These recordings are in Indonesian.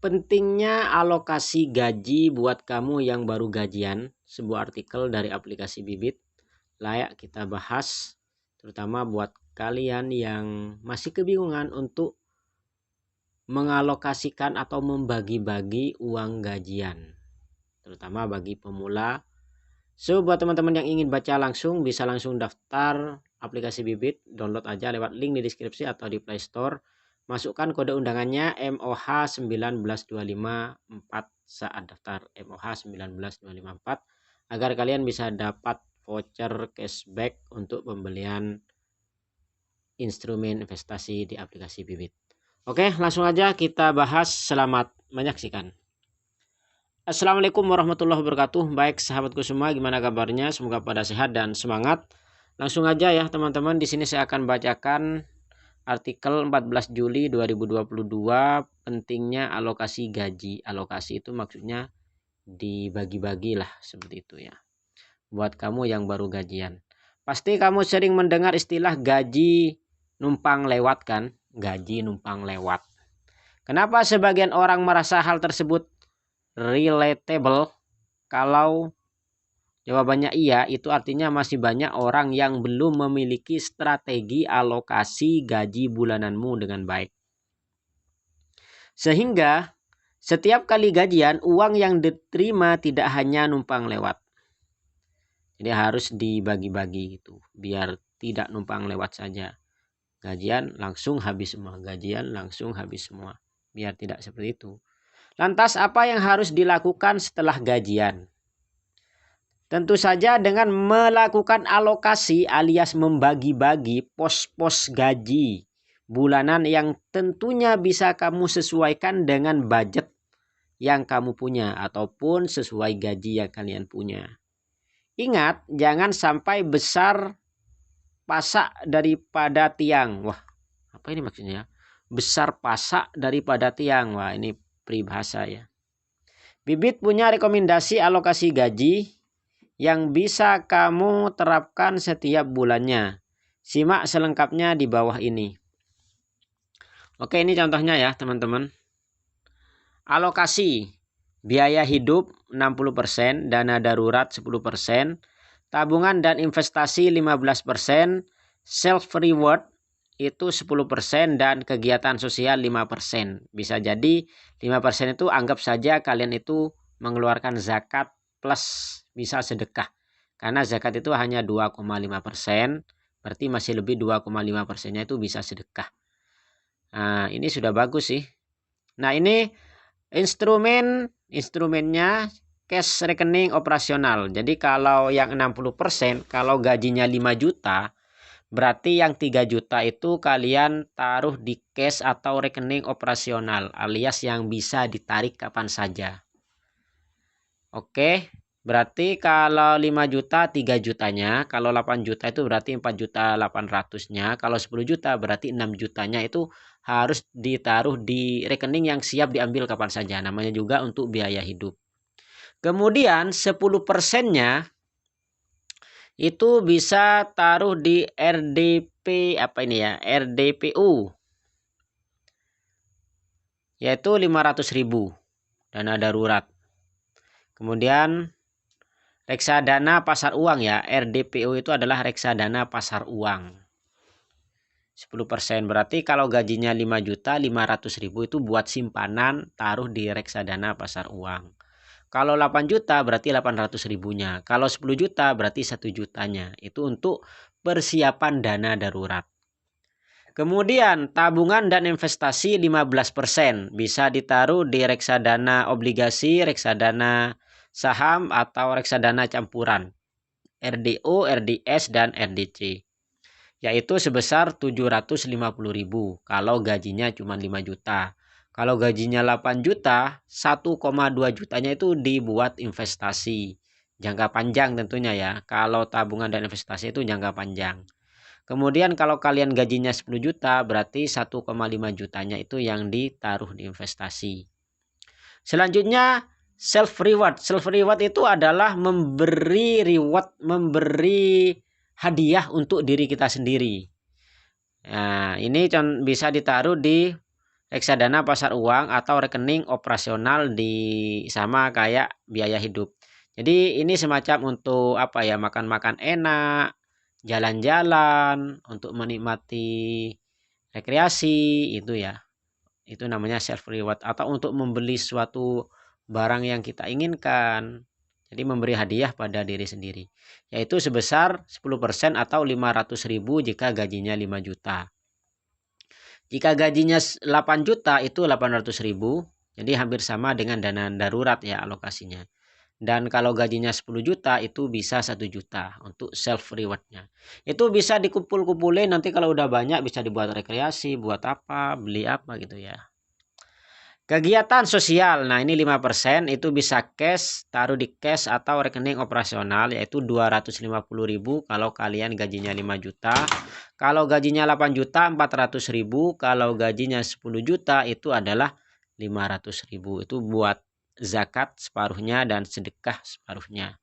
Pentingnya alokasi gaji buat kamu yang baru gajian, sebuah artikel dari aplikasi Bibit. Layak kita bahas, terutama buat kalian yang masih kebingungan untuk mengalokasikan atau membagi-bagi uang gajian, terutama bagi pemula. So, buat teman-teman yang ingin baca langsung, bisa langsung daftar aplikasi Bibit, download aja lewat link di deskripsi atau di Play Store. Masukkan kode undangannya MOH 19254 saat daftar, MOH 19254, agar kalian bisa dapat voucher cashback untuk pembelian instrumen investasi di aplikasi Bibit. Oke, langsung aja kita bahas. Selamat menyaksikan. Assalamualaikum warahmatullahi wabarakatuh. Baik sahabatku semua, gimana kabarnya? Semoga pada sehat dan semangat. Langsung aja ya teman-teman, di sini saya akan bacakan artikel 14 Juli 2022, pentingnya alokasi gaji. Alokasi itu maksudnya dibagi-bagi lah, seperti itu ya. Buat kamu yang baru gajian, pasti kamu sering mendengar istilah gaji numpang lewat kan? Gaji numpang lewat. Kenapa sebagian orang merasa hal tersebut relatable? Kalau jawabannya iya, itu artinya masih banyak orang yang belum memiliki strategi alokasi gaji bulananmu dengan baik. Sehingga setiap kali gajian, uang yang diterima tidak hanya numpang lewat. Jadi harus dibagi-bagi gitu, biar tidak numpang lewat saja. Gajian langsung habis semua, gajian langsung habis semua. Biar tidak seperti itu. Lantas apa yang harus dilakukan setelah gajian? Tentu saja dengan melakukan alokasi alias membagi-bagi pos-pos gaji bulanan yang tentunya bisa kamu sesuaikan dengan budget yang kamu punya ataupun sesuai gaji yang kalian punya. Ingat, jangan sampai besar pasak daripada tiang. Wah, apa ini maksudnya? Besar pasak daripada tiang. Wah, ini peribahasa ya. Bibit punya rekomendasi alokasi gaji yang bisa kamu terapkan setiap bulannya. Simak selengkapnya di bawah ini. Oke, ini contohnya ya teman-teman. Alokasi biaya hidup 60%, dana darurat 10%, tabungan dan investasi 15%, self reward itu 10%, dan kegiatan sosial 5%. Bisa jadi 5% itu anggap saja kalian itu mengeluarkan zakat plus bisa sedekah. Karena zakat itu hanya 2,5%, berarti masih lebih 2,5%-nya itu bisa sedekah. Nah, ini sudah bagus sih. Nah, ini instrumennya cash rekening operasional. Jadi kalau yang 60%, kalau gajinya 5 juta, berarti yang 3 juta itu kalian taruh di cash atau rekening operasional, alias yang bisa ditarik kapan saja. Oke, berarti kalau 5 juta 3 jutanya, kalau 8 juta itu berarti 4 juta 800-nya, kalau 10 juta berarti 6 jutanya itu harus ditaruh di rekening yang siap diambil kapan saja, namanya juga untuk biaya hidup. Kemudian 10%-nya itu bisa taruh di RDP, apa ini ya, RDPU, yaitu 500.000 dana darurat. Kemudian reksadana pasar uang ya, RDPU itu adalah reksadana pasar uang. 10%, berarti kalau gajinya 5 juta 500.000 itu buat simpanan, taruh di reksadana pasar uang. Kalau 8 juta berarti 800.000-nya. Kalau 10 juta berarti 1 jutanya. Itu untuk persiapan dana darurat. Kemudian tabungan dan investasi 15%. Bisa ditaruh di reksadana obligasi, reksadana saham, atau reksadana campuran. RDO, RDS, dan RDC. Yaitu sebesar 750.000 kalau gajinya cuma 5 juta. Kalau gajinya 8 juta, 1,2 jutanya itu dibuat investasi. Jangka panjang tentunya ya. Kalau tabungan dan investasi itu jangka panjang. Kemudian kalau kalian gajinya 10 juta, berarti 1,5 jutanya itu yang ditaruh di investasi. Selanjutnya, self reward. Self reward itu adalah memberi reward, memberi hadiah untuk diri kita sendiri. Nah, ini bisa ditaruh di reksadana pasar uang atau rekening operasional di sama kayak biaya hidup. Jadi ini semacam untuk apa ya, makan-makan enak, jalan-jalan, untuk menikmati rekreasi itu ya. Itu namanya self reward, atau untuk membeli suatu barang yang kita inginkan. Jadi memberi hadiah pada diri sendiri, yaitu sebesar 10% atau 500.000 jika gajinya 5 juta. Jika gajinya 8 juta itu 800.000, jadi hampir sama dengan dana darurat ya alokasinya. Dan kalau gajinya 10 juta itu bisa 1 juta untuk self rewardnya. Itu bisa dikumpul-kumpulin, nanti kalau udah banyak bisa dibuat rekreasi, buat apa, beli apa gitu ya. Kegiatan sosial, nah ini 5% itu bisa cash, taruh di cash atau rekening operasional, yaitu 250.000 kalau kalian gajinya 5 juta. Kalau gajinya 8 juta 400.000, kalau gajinya 10 juta itu adalah 500.000. Itu buat zakat separuhnya dan sedekah separuhnya.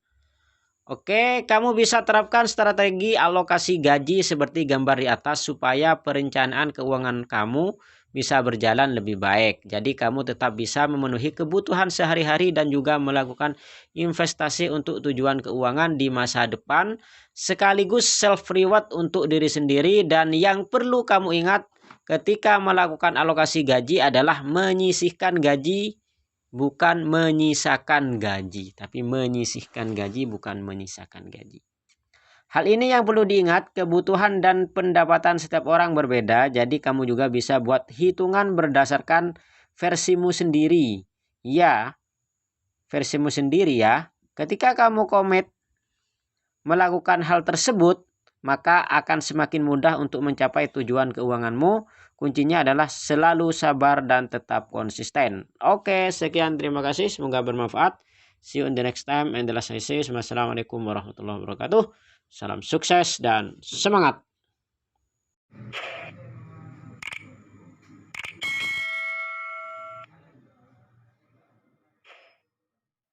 Oke, kamu bisa terapkan strategi alokasi gaji seperti gambar di atas supaya perencanaan keuangan kamu bisa berjalan lebih baik. Jadi kamu tetap bisa memenuhi kebutuhan sehari-hari dan juga melakukan investasi untuk tujuan keuangan di masa depan, sekaligus self reward untuk diri sendiri. Dan yang perlu kamu ingat ketika melakukan alokasi gaji adalah menyisihkan gaji, bukan menyisakan gaji, tapi menyisihkan gaji, bukan menyisakan gaji. Hal ini yang perlu diingat, kebutuhan dan pendapatan setiap orang berbeda, jadi kamu juga bisa buat hitungan berdasarkan versimu sendiri. Ya, versimu sendiri ya. Ketika kamu komit melakukan hal tersebut, maka akan semakin mudah untuk mencapai tujuan keuanganmu. Kuncinya adalah selalu sabar dan tetap konsisten. Oke, sekian, terima kasih, semoga bermanfaat. See you in the next time and the last I say. Wassalamualaikum warahmatullahi wabarakatuh. Salam sukses dan semangat.